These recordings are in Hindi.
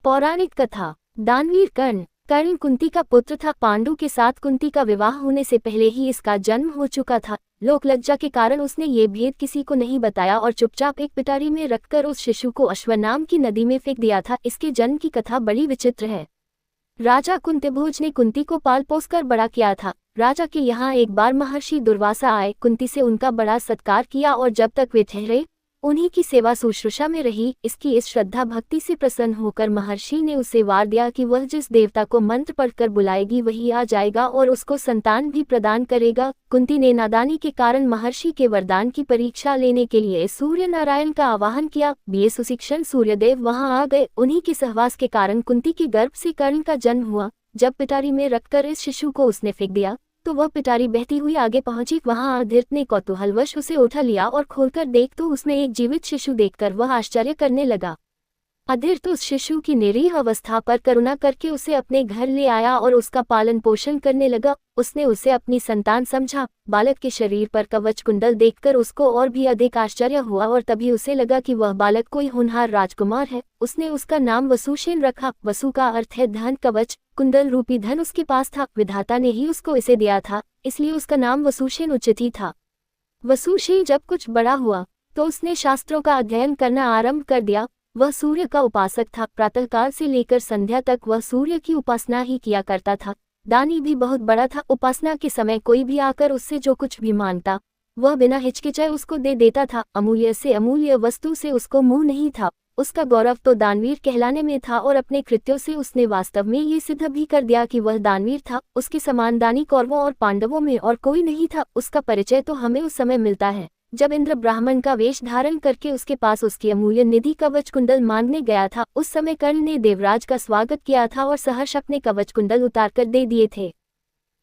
पौराणिक कथा। दानवीर कर्ण। कर्ण कुंती का पुत्र था। पांडु के साथ कुंती का विवाह होने से पहले ही इसका जन्म हो चुका था। लोक लज्जा के कारण उसने ये भेद किसी को नहीं बताया और चुपचाप एक पिटारी में रखकर उस शिशु को अश्वनाम की नदी में फेंक दिया था। इसके जन्म की कथा बड़ी विचित्र है। राजा कुंतीभोज ने कुंती को पाल पोस कर बड़ा किया था। राजा के यहाँ एक बार महर्षि दुर्वासा आए, कुंती से उनका बड़ा सत्कार किया और जब तक वे ठहरे उन्हीं की सेवा शुश्रूषा में रही। इसकी इस श्रद्धा भक्ति से प्रसन्न होकर महर्षि ने उसे वार दिया कि वह जिस देवता को मंत्र पढ़कर बुलाएगी वही आ जाएगा और उसको संतान भी प्रदान करेगा। कुंती ने नादानी के कारण महर्षि के वरदान की परीक्षा लेने के लिए सूर्य नारायण का आवाहन किया। बीए सुशिक्षण सूर्यदेव वहां आ गए। उन्हीं के सहवास के कारण कुंती के गर्भ से कर्ण का जन्म हुआ। जब पिटारी में रखकर इस शिशु को उसने फेंक दिया तो वह पिटारी बहती हुई आगे पहुंची। वहां अधीर्त ने कौतूहलवश उसे उठा लिया और खोलकर देख तो उसमें एक जीवित शिशु देखकर वह आश्चर्य करने लगा। अधीर्त उस शिशु की निरीह अवस्था पर करुणा करके उसे अपने घर ले आया और उसका पालन पोषण करने लगा। उसने उसे अपनी संतान समझा। बालक के शरीर पर कवच कुंडल देखकर उसको और भी अधिक आश्चर्य हुआ और तभी उसे लगा कि वह बालक कोई होनहार राजकुमार है। उसने उसका नाम वसुसेन रखा। वसु का अर्थ है धन। कवच कुंडल रूपी धन उसके पास था। विधाता ने ही उसको इसे दिया था, इसलिए उसका नाम वसुसेन उचित ही था। वसुसेन जब कुछ बड़ा हुआ तो उसने शास्त्रों का अध्ययन करना आरंभ कर दिया। वह सूर्य का उपासक था। प्रातःकाल से लेकर संध्या तक वह सूर्य की उपासना ही किया करता था। दानी भी बहुत बड़ा था। उपासना के समय कोई भी आकर उससे जो कुछ भी मांगता वह बिना हिचकिचाए उसको दे देता था। अमूल्य से अमूल्य वस्तु से उसको मुंह नहीं था। उसका गौरव तो दानवीर कहलाने में था और अपने कृत्यों से उसने वास्तव में ये सिद्ध भी कर दिया कि वह दानवीर था। उसके समान दानी कौरवों और पांडवों में और कोई नहीं था। उसका परिचय तो हमें उस समय मिलता है जब इंद्र ब्राह्मण का वेश धारण करके उसके पास उसकी अमूल्य निधि कवच कुंडल मांगने गया था। उस समय कर्ण ने देवराज का स्वागत किया था और सहर्ष अपने कवच कुंडल उतारकर दे दिए थे।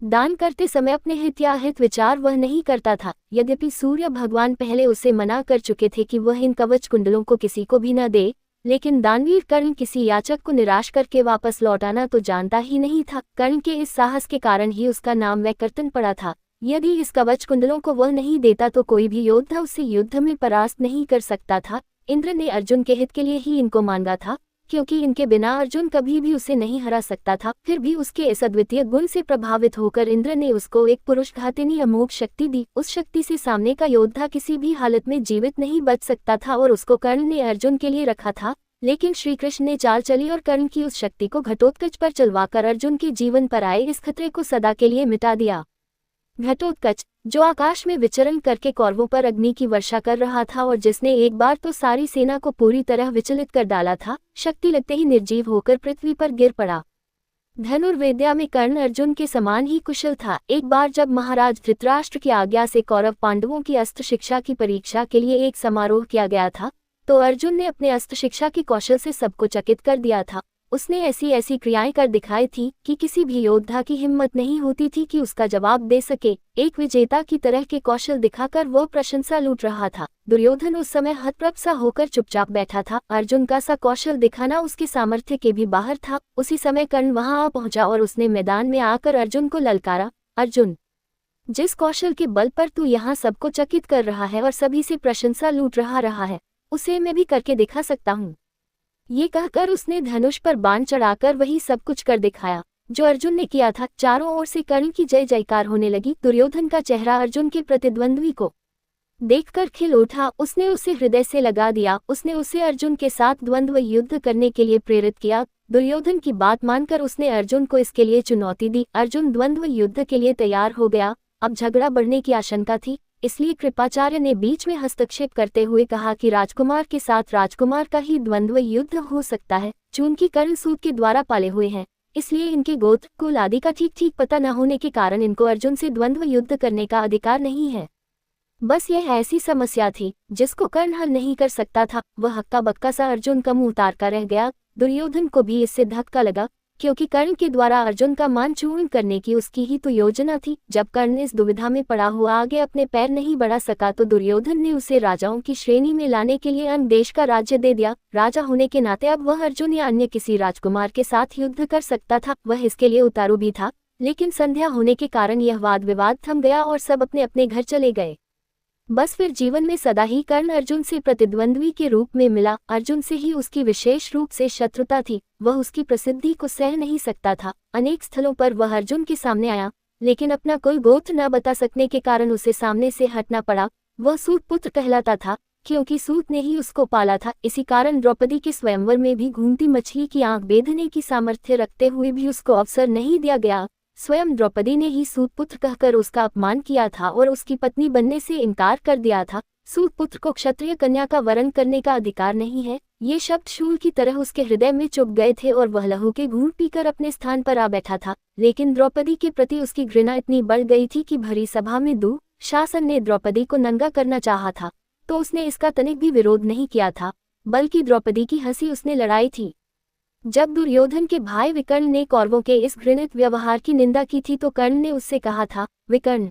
दान करते समय अपने हिताहित विचार वह नहीं करता था। यद्यपि सूर्य भगवान पहले उसे मना कर चुके थे कि वह इन कवच कुंडलों को किसी को भी न दे, लेकिन दानवीर कर्ण किसी याचक को निराश करके वापस लौटाना तो जानता ही नहीं था। कर्ण के इस साहस के कारण ही उसका नाम वैकर्तन पड़ा था। यदि इस कवच कुंडलों को वह नहीं देता तो कोई भी योद्धा उसे युद्ध में परास्त नहीं कर सकता था। इंद्र ने अर्जुन के हित के लिए ही इनको मांगा था, क्योंकि इनके बिना अर्जुन कभी भी उसे नहीं हरा सकता था। फिर भी उसके इस अद्वितीय गुण से प्रभावित होकर इंद्र ने उसको एक पुरुष घातिनी अमोघ शक्ति दी। उस शक्ति से सामने का योद्धा किसी भी हालत में जीवित नहीं बच सकता था और उसको कर्ण ने अर्जुन के लिए रखा था। लेकिन श्री कृष्ण ने चाल चली और कर्ण की उस शक्ति को घटोत्कच पर चलवाकर अर्जुन के जीवन पर आए इस खतरे को सदा के लिए मिटा दिया। घटोत्कच जो आकाश में विचरण करके कौरवों पर अग्नि की वर्षा कर रहा था और जिसने एक बार तो सारी सेना को पूरी तरह विचलित कर डाला था, शक्ति लगते ही निर्जीव होकर पृथ्वी पर गिर पड़ा। धनुर्विद्या में कर्ण अर्जुन के समान ही कुशल था। एक बार जब महाराज धृतराष्ट्र की आज्ञा से कौरव पांडवों की अस्त्र शिक्षा की परीक्षा के लिए एक समारोह किया गया था, तो अर्जुन ने अपने अस्त्र शिक्षा के कौशल से सबको चकित कर दिया था। उसने ऐसी ऐसी क्रियाएं कर दिखाई थी कि किसी भी योद्धा की हिम्मत नहीं होती थी कि उसका जवाब दे सके। एक विजेता की तरह के कौशल दिखाकर वह प्रशंसा लूट रहा था। दुर्योधन उस समय हतप्रभ सा होकर चुपचाप बैठा था। अर्जुन का सा कौशल दिखाना उसके सामर्थ्य के भी बाहर था। उसी समय कर्ण वहां आ पहुंचा और उसने मैदान में आकर अर्जुन को ललकारा, अर्जुन, जिस कौशल के बल पर तू यहाँ सबको चकित कर रहा है और सभी से प्रशंसा लूट रहा है, उसे मैं भी करके दिखा सकता हूँ। ये कहकर उसने धनुष पर बाण चढ़ाकर वही सब कुछ कर दिखाया जो अर्जुन ने किया था। चारों ओर से कर्ण की जय जयकार होने लगी। दुर्योधन का चेहरा अर्जुन के प्रतिद्वंद्वी को देखकर खिल उठा। उसने उसे हृदय से लगा दिया। उसने उसे अर्जुन के साथ द्वंद्व युद्ध करने के लिए प्रेरित किया। दुर्योधन की बात मानकर उसने अर्जुन को इसके लिए चुनौती दी। अर्जुन द्वंद्व युद्ध के लिए तैयार हो गया। अब झगड़ा बढ़ने की आशंका थी, इसलिए कृपाचार्य ने बीच में हस्तक्षेप करते हुए कहा कि राजकुमार के साथ राजकुमार का ही द्वंद्व युद्ध हो सकता है। चूंकि कर्ण सूत के द्वारा पाले हुए हैं, इसलिए इनके गोत्र कुल आदि का ठीक ठीक पता न होने के कारण इनको अर्जुन से द्वंद्व युद्ध करने का अधिकार नहीं है। बस यह ऐसी समस्या थी जिसको कर्ण हल नहीं कर सकता था। वह हक्का बक्का सा अर्जुन का मुंह उतार कर रह गया। दुर्योधन को भी इससे धक्का लगा, क्योंकि कर्ण के द्वारा अर्जुन का मान चूर्ण करने की उसकी ही तो योजना थी। जब कर्ण इस दुविधा में पड़ा हुआ आगे अपने पैर नहीं बढ़ा सका तो दुर्योधन ने उसे राजाओं की श्रेणी में लाने के लिए अन्य देश का राज्य दे दिया। राजा होने के नाते अब वह अर्जुन या अन्य किसी राजकुमार के साथ युद्ध कर सकता था। वह इसके लिए उतारू भी था, लेकिन संध्या होने के कारण यह वाद विवाद थम गया और सब अपने अपने घर चले गए। बस फिर जीवन में सदा ही कर्ण अर्जुन से प्रतिद्वंद्वी के रूप में मिला। अर्जुन से ही उसकी विशेष रूप से शत्रुता थी, वह उसकी प्रसिद्धि को सह नहीं सकता था। अनेक स्थलों पर वह अर्जुन के सामने आया, लेकिन अपना कोई गोत्र न बता सकने के कारण उसे सामने से हटना पड़ा। वह सूत पुत्र कहलाता था, क्योंकि सूत ने ही उसको पाला था। इसी कारण द्रौपदी के स्वयंवर में भी घूमती मछली की आंख बेधने की सामर्थ्य रखते हुए भी उसको अवसर नहीं दिया गया। स्वयं द्रौपदी ने ही सूतपुत्र कहकर उसका अपमान किया था और उसकी पत्नी बनने से इनकार कर दिया था। सूतपुत्र को क्षत्रिय कन्या का वरण करने का अधिकार नहीं है। ये शब्द शूल की तरह उसके हृदय में चुभ गए थे और वह लहू के घूंट पीकर अपने स्थान पर आ बैठा था। लेकिन द्रौपदी के प्रति उसकी घृणा इतनी बढ़ गई थी कि भरी सभा में दुःशासन ने द्रौपदी को नंगा करना चाहा था तो उसने इसका तनिक भी विरोध नहीं किया था, बल्कि द्रौपदी की हंसी उसने लड़ाई थी। जब दुर्योधन के भाई विकर्ण ने कौरवों के इस घृणित व्यवहार की निंदा की थी तो कर्ण ने उससे कहा था, विकर्ण,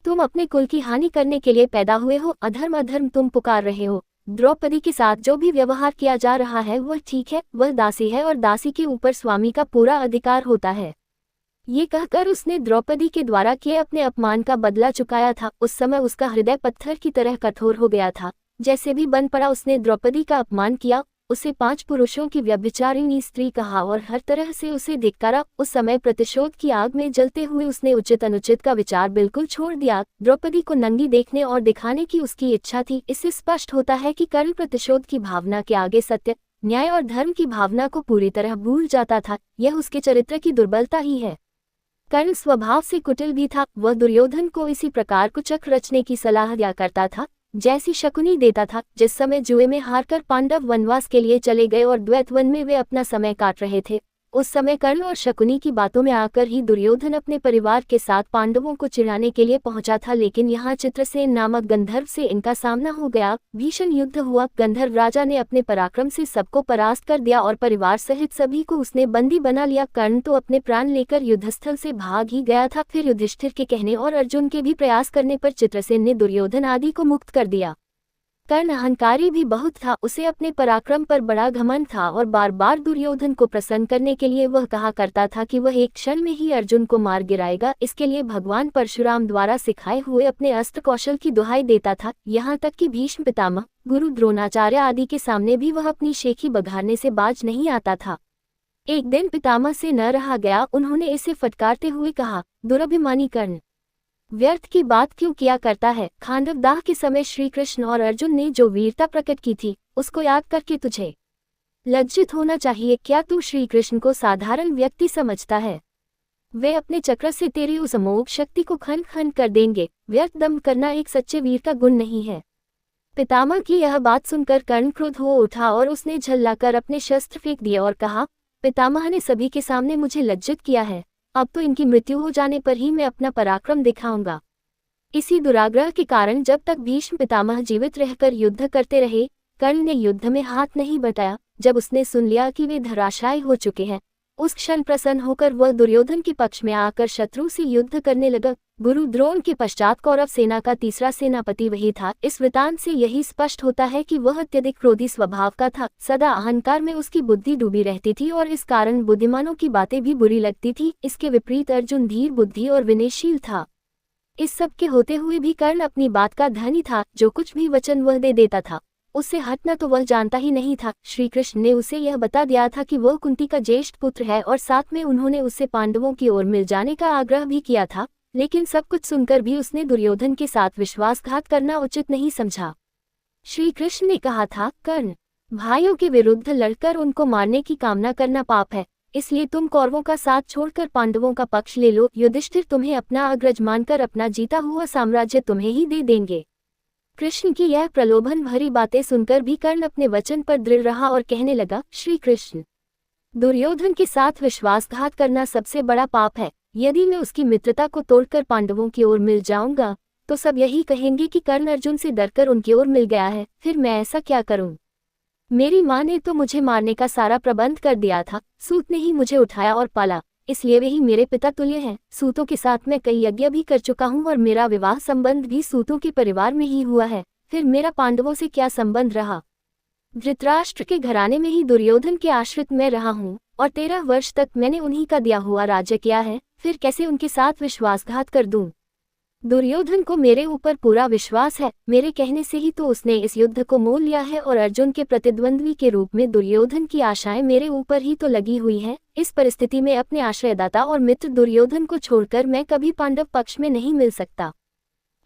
तुम अपने कुल की हानि करने के लिए पैदा हुए हो, अधर्म अधर्म तुम पुकार रहे हो। द्रौपदी के साथ जो भी व्यवहार किया जा रहा है वह ठीक है, वह दासी है और दासी के ऊपर स्वामी का पूरा अधिकार होता है। ये कहकर उसने द्रौपदी के द्वारा किए अपने अपमान का बदला चुकाया था। उस समय उसका हृदय पत्थर की तरह कठोर हो गया था। जैसे भी बन पड़ा उसने द्रौपदी का अपमान किया, उसे 5 पुरुषों की व्यभिचारिणी स्त्री कहा और हर तरह से उसे धिक्कारा। उस समय प्रतिशोध की आग में जलते हुए उसने उचित अनुचित का विचार बिल्कुल छोड़ दिया। द्रौपदी को नंगी देखने और दिखाने की उसकी इच्छा थी। इससे स्पष्ट होता है कि कर्ण प्रतिशोध की भावना के आगे सत्य, न्याय और धर्म की भावना को पूरी तरह भूल जाता था। यह उसके चरित्र की दुर्बलता ही है। कर्ण स्वभाव से कुटिल भी था। वह दुर्योधन को इसी प्रकार कुचक रचने की सलाह दिया करता था जैसी शकुनी देता था। जिस समय जुए में हारकर पांडव वनवास के लिए चले गए और द्वैत वन में वे अपना समय काट रहे थे, उस समय कर्ण और शकुनी की बातों में आकर ही दुर्योधन अपने परिवार के साथ पांडवों को चिढ़ाने के लिए पहुंचा था। लेकिन यहाँ चित्रसेन नामक गंधर्व से इनका सामना हो गया। भीषण युद्ध हुआ। गंधर्व राजा ने अपने पराक्रम से सबको परास्त कर दिया और परिवार सहित सभी को उसने बंदी बना लिया। कर्ण तो अपने प्राण लेकर युद्धस्थल से भाग ही गया था। फिर युधिष्ठिर के कहने और अर्जुन के भी प्रयास करने पर चित्रसेन ने दुर्योधन आदि को मुक्त कर दिया। कर्ण अहंकारी भी बहुत था। उसे अपने पराक्रम पर बड़ा घमंड था और बार बार दुर्योधन को प्रसन्न करने के लिए वह कहा करता था कि वह एक क्षण में ही अर्जुन को मार गिराएगा। इसके लिए भगवान परशुराम द्वारा सिखाए हुए अपने अस्त्र कौशल की दुहाई देता था। यहाँ तक कि भीष्म पितामह, गुरु द्रोणाचार्य आदि के सामने भी वह अपनी शेखी बघारने से बाज नहीं आता था। एक दिन पितामह से न रहा गया। उन्होंने इसे फटकारते हुए कहा, दुरभिमानी कर्ण, व्यर्थ की बात क्यों किया करता है। खांडवदाह के समय श्री कृष्ण और अर्जुन ने जो वीरता प्रकट की थी उसको याद करके तुझे लज्जित होना चाहिए। क्या तू श्री कृष्ण को साधारण व्यक्ति समझता है? वे अपने चक्र से तेरी उस अमोघ शक्ति को खंड खंड कर देंगे। व्यर्थ दम्भ करना एक सच्चे वीर का गुण नहीं है। पितामह की यह बात सुनकर कर्ण क्रुद्ध हो उठा और उसने झल्लाकर अपने शस्त्र फेंक दिए और कहा, पितामह ने सभी के सामने मुझे लज्जित किया है। अब तो इनकी मृत्यु हो जाने पर ही मैं अपना पराक्रम दिखाऊंगा। इसी दुराग्रह के कारण जब तक भीष्म पितामह जीवित रहकर युद्ध करते रहे, कर्ण ने युद्ध में हाथ नहीं बटाया। जब उसने सुन लिया कि वे धराशायी हो चुके हैं, उस क्षण प्रसन्न होकर वह दुर्योधन के पक्ष में आकर शत्रु से युद्ध करने लगा। गुरु द्रोण के पश्चात कौरव सेना का तीसरा सेनापति वही था। इस वृतांत से यही स्पष्ट होता है कि वह अत्यधिक क्रोधी स्वभाव का था। सदा अहंकार में उसकी बुद्धि डूबी रहती थी और इस कारण बुद्धिमानों की बातें भी बुरी लगती थी। इसके विपरीत अर्जुन धीर बुद्धि और विनयशील था। इस सब के होते हुए भी कर्ण अपनी बात का धनी था। जो कुछ भी वचन वह दे देता था उससे हटना तो वह जानता ही नहीं था। श्री कृष्ण ने उसे यह बता दिया था कि वह कुंती का ज्येष्ठ पुत्र है और साथ में उन्होंने उससे पांडवों की ओर मिल जाने का आग्रह भी किया था। लेकिन सब कुछ सुनकर भी उसने दुर्योधन के साथ विश्वासघात करना उचित नहीं समझा। श्री कृष्ण ने कहा था, कर्ण, भाइयों के विरुद्ध लड़कर उनको मारने की कामना करना पाप है, इसलिए तुम कौरवों का साथ छोड़कर पांडवों का पक्ष ले लो। युधिष्ठिर तुम्हें अपना अग्रज मानकर अपना जीता हुआ साम्राज्य तुम्हें ही दे देंगे। कृष्ण की यह प्रलोभन भरी बातें सुनकर भी कर्ण अपने वचन पर दृढ़ रहा और कहने लगा, श्री कृष्ण, दुर्योधन के साथ विश्वासघात करना सबसे बड़ा पाप है। यदि मैं उसकी मित्रता को तोड़कर पांडवों की ओर मिल जाऊंगा तो सब यही कहेंगे कि कर्ण अर्जुन से डरकर उनकी ओर मिल गया है। फिर मैं ऐसा क्या करूं? मेरी माँ ने तो मुझे मारने का सारा प्रबंध कर दिया था। सूत ने ही मुझे उठाया और पाला, इसलिए वे ही मेरे पिता तुल्य हैं। सूतों के साथ मैं कई यज्ञ भी कर चुका हूँ और मेरा विवाह संबंध भी सूतों के परिवार में ही हुआ है। फिर मेरा पांडवों से क्या संबंध रहा? धृतराष्ट्र के घराने में ही दुर्योधन के आश्रित मैं रहा हूँ और 13 वर्ष तक मैंने उन्हीं का दिया हुआ राज्य किया है। फिर कैसे उनके साथ विश्वासघात कर दूं? दुर्योधन को मेरे ऊपर पूरा विश्वास है, मेरे कहने से ही तो उसने इस युद्ध को मोल लिया है और अर्जुन के प्रतिद्वंद्वी के रूप में दुर्योधन की आशाएं मेरे ऊपर ही तो लगी हुई हैं। इस परिस्थिति में अपने आश्रयदाता और मित्र दुर्योधन को छोड़कर मैं कभी पांडव पक्ष में नहीं मिल सकता।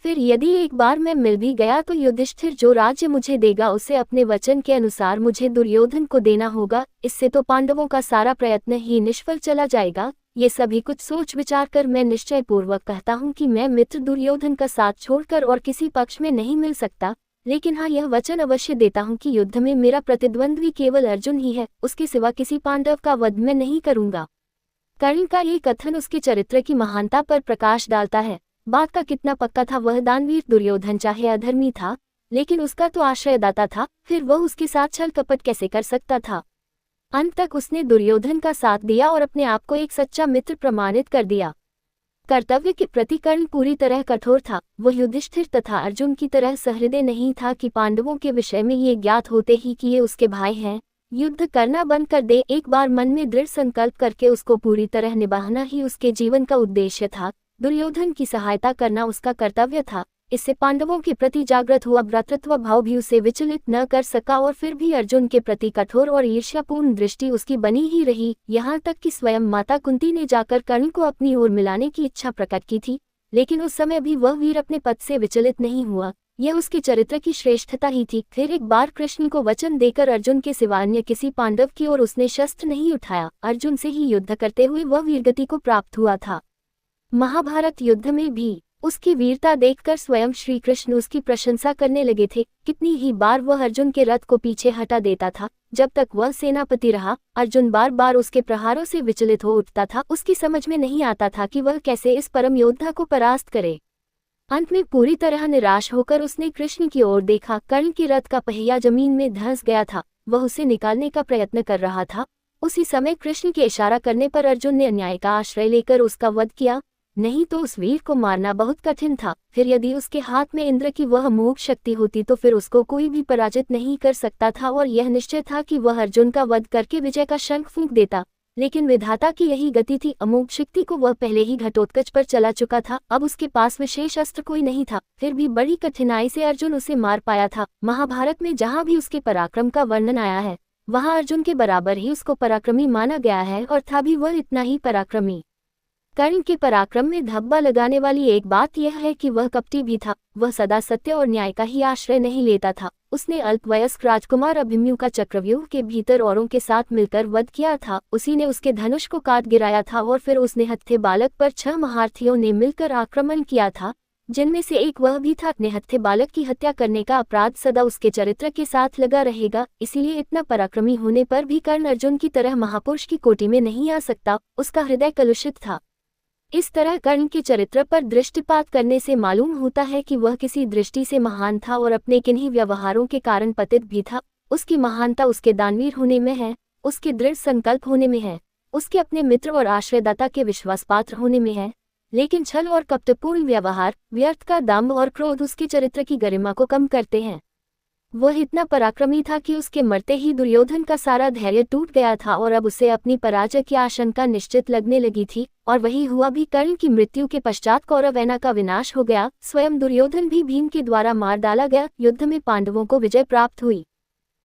फिर यदि एक बार मैं मिल भी गया तो युधिष्ठिर जो राज्य मुझे देगा उसे अपने वचन के अनुसार मुझे दुर्योधन को देना होगा। इससे तो पांडवों का सारा प्रयत्न ही निष्फल चला जाएगा। ये सभी कुछ सोच विचार कर मैं निश्चय पूर्वक कहता हूँ कि मैं मित्र दुर्योधन का साथ छोड़कर और किसी पक्ष में नहीं मिल सकता। लेकिन हाँ, यह वचन अवश्य देता हूँ कि युद्ध में मेरा प्रतिद्वंद्वी केवल अर्जुन ही है, उसके सिवा किसी पांडव का वध मैं नहीं करूँगा। कर्ण का ये कथन उसके चरित्र की महानता पर प्रकाश डालता है। बात का कितना पक्का था, वह दानवीर दुर्योधन चाहे अधर्मी था लेकिन उसका तो आश्रयदाता था, फिर वह उसके साथ छल कपट कैसे कर सकता था। अंत तक उसने दुर्योधन का साथ दिया और अपने आप को एक सच्चा मित्र प्रमाणित कर दिया। कर्तव्य के प्रति कर्ण पूरी तरह कठोर था। वह युधिष्ठिर तथा अर्जुन की तरह सहृदय नहीं था कि पांडवों के विषय में ये ज्ञात होते ही कि ये उसके भाई हैं युद्ध करना बंद कर दे। एक बार मन में दृढ़ संकल्प करके उसको पूरी तरह निभाना ही उसके जीवन का उद्देश्य था। दुर्योधन की सहायता करना उसका कर्तव्य था। इससे पांडवों के प्रति जागृत हुआ भ्रातृत्व भाव भी उसे विचलित न कर सका और फिर भी अर्जुन के प्रति कठोर और ईर्ष्यापूर्ण दृष्टि उसकी बनी ही रही। यहाँ तक कि स्वयं माता कुंती ने जाकर कर्ण को अपनी ओर मिलाने की इच्छा प्रकट की थी, लेकिन उस समय भी वह वीर अपने पद से विचलित नहीं हुआ। यह उसके चरित्र की श्रेष्ठता ही थी। फिर एक बार कृष्ण को वचन देकर अर्जुन के सिवा अन्य किसी पांडव की ओर उसने शस्त्र नहीं उठाया। अर्जुन से ही युद्ध करते हुए वह वीरगति को प्राप्त हुआ था। महाभारत युद्ध में भी उसकी वीरता देखकर स्वयं श्री कृष्ण उसकी प्रशंसा करने लगे थे। कितनी ही बार वह अर्जुन के रथ को पीछे हटा देता था। जब तक वह सेनापति रहा, अर्जुन बार बार उसके प्रहारों से विचलित हो उठता था। उसकी समझ में नहीं आता था कि वह कैसे इस परम योद्धा को परास्त करे। अंत में पूरी तरह निराश होकर उसने कृष्ण की ओर देखा। कर्ण के रथ का पहिया जमीन में धंस गया था। वह उसे निकालने का प्रयत्न कर रहा था। उसी समय कृष्ण के इशारा करने पर अर्जुन ने अन्याय का आश्रय लेकर उसका वध किया। नहीं तो उस वीर को मारना बहुत कठिन था। फिर यदि उसके हाथ में इंद्र की वह अमोघ शक्ति होती तो फिर उसको कोई भी पराजित नहीं कर सकता था और यह निश्चय था कि वह अर्जुन का वध करके विजय का शंख फूंक देता। लेकिन विधाता की यही गति थी। अमोघ शक्ति को वह पहले ही घटोत्कच पर चला चुका था। अब उसके पास विशेष अस्त्र कोई नहीं था। फिर भी बड़ी कठिनाई से अर्जुन उसे मार पाया था। महाभारत में जहाँ भी उसके पराक्रम का वर्णन आया है वहाँ अर्जुन के बराबर ही उसको पराक्रमी माना गया है और था भी वह इतना ही पराक्रमी। कर्ण के पराक्रम में धब्बा लगाने वाली एक बात यह है कि वह कपटी भी था। वह सदा सत्य और न्याय का ही आश्रय नहीं लेता था। उसने अल्पवयस्क राजकुमार अभिमन्यु का चक्रव्यूह के भीतर औरों के साथ मिलकर वध किया था। उसी ने उसके धनुष को काट गिराया था और फिर उसने हत्थे बालक पर 6 महारथियों ने मिलकर आक्रमण किया था, जिनमें से एक वह भी था। अपने हत्थे बालक की हत्या करने का अपराध सदा उसके चरित्र के साथ लगा रहेगा। इसीलिए इतना पराक्रमी होने पर भी कर्ण अर्जुन की तरह महापुरुष की कोटि में नहीं आ सकता। उसका हृदय कलुषित था। इस तरह कर्ण के चरित्र पर दृष्टिपात करने से मालूम होता है कि वह किसी दृष्टि से महान था और अपने किन्हीं व्यवहारों के कारण पतित भी था। उसकी महानता उसके दानवीर होने में है, उसके दृढ़ संकल्प होने में है, उसके अपने मित्र और आश्रयदाता के विश्वासपात्र होने में है। लेकिन छल और कपटपूर्ण व्यवहार, व्यर्थ का दंभ और क्रोध उसके चरित्र की गरिमा को कम करते हैं। वह इतना पराक्रमी था कि उसके मरते ही दुर्योधन का सारा धैर्य टूट गया था और अब उसे अपनी पराजय की आशंका निश्चित लगने लगी थी। और वही हुआ भी। कर्ण की मृत्यु के पश्चात कौरवसेना का विनाश हो गया। स्वयं दुर्योधन भी भीम के द्वारा मार डाला गया। युद्ध में पांडवों को विजय प्राप्त हुई।